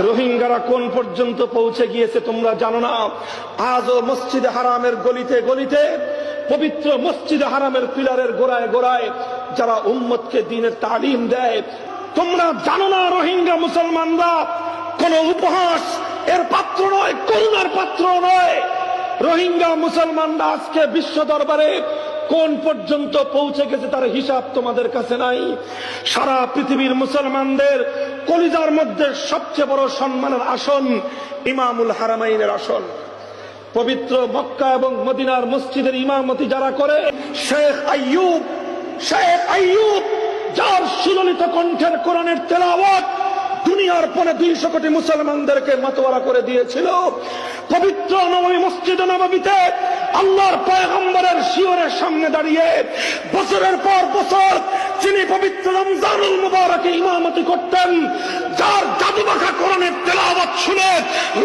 রোহিঙ্গারা কোন পর্যন্ত পৌঁছে গিয়েছে তোমরা জানো না। আজও মসজিদে হারামের গলিতে গলিতে, পবিত্র মসজিদে হারামের পিলারের গোড়ায় গোড়ায় যারা উম্মতকে দ্বীনের তালিম দেয়, তোমরা জানো না রোহিঙ্গা মুসলমানরা কোন উপহাস এর পাত্র নয়, করুণার পাত্র নয়। রোহিঙ্গা মুসলমানরা আজকে বিশ্ব দরবারে কোন পর্যন্ত পৌঁছে গেছে তার হিসাব তোমাদের কাছে নাই। সারা পৃথিবীর মুসলমানদের কলিজার মধ্যে সবচেয়ে বড় সম্মানের আসন ইমামুল হারামাইনের আসন। পবিত্র মক্কা এবং মদিনার মসজিদের ইমামতি যারা করে, শেখ আইয়ুব যার সুললিত কণ্ঠের কোরআনের তেলাওয়াত দুনিয়ার পরে 200 কোটি মুসলমানদেরকে মাতোয়ারা করে দিয়েছিল। পবিত্র নবী মসজিদে নববীতে আল্লাহর পয়গম্বরের শিয়রের সামনে দাঁড়িয়ে বছরের পর বছর যিনি পবিত্র রমজানুল মুবারকে ইমামতি করতেন, যার জাদুমাখা কোরআনের তেলাওয়াত শুনে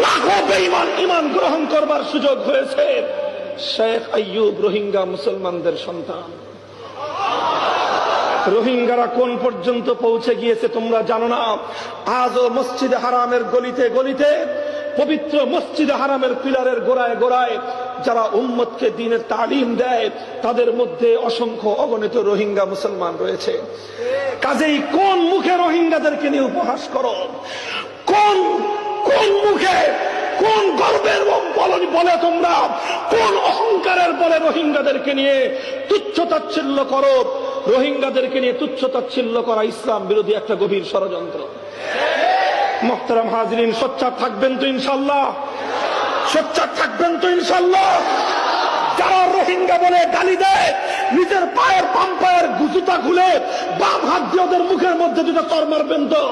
লাখো বেঈমান ঈমান গ্রহণ করবার সুযোগ হয়েছে, শেখ আইয়ুব রোহিঙ্গা মুসলমানদের সন্তান। রোহিঙ্গারা কোন পর্যন্ত পৌঁছে গিয়েছে তোমরা জানো না। আজও মসজিদে হারামের গলিতে গলিতে, পবিত্র মসজিদে হারামের পিলারের গোড়ায় গোড়ায় যারা উম্মতকে দ্বীনের তালিম দেয়, তাদের মধ্যে অসংখ্য অগণিত রোহিঙ্গা মুসলমান রয়েছে। কাজেই কোন মুখে রোহিঙ্গাদেরকে নিয়ে উপহাস করো? কোন মুখে, কোন গর্বের বলে তোমরা, কোন অহংকারের বলে রোহিঙ্গাদেরকে নিয়ে তুচ্ছ তাচ্ছিল্য করো? রোহিঙ্গাদেরকে নিয়ে তুচ্ছ তাচ্ছিল্য করা ইসলাম বিরোধী একটা গভীর ষড়যন্ত্র। মুহতারাম হাজিরিন, সোচ্চার থাকবেন তো ইনশাআল্লাহ? সোচ্চার থাকবেন তো ইনশাআল্লাহ? যারা রোহিঙ্গা বলে গালি দেয়, নিজের পায়ের পাম্পায়ের জুতা খুলে বাম হাত দিয়ে ওদের মুখের মধ্যে দুটো চড় মারবেন তো?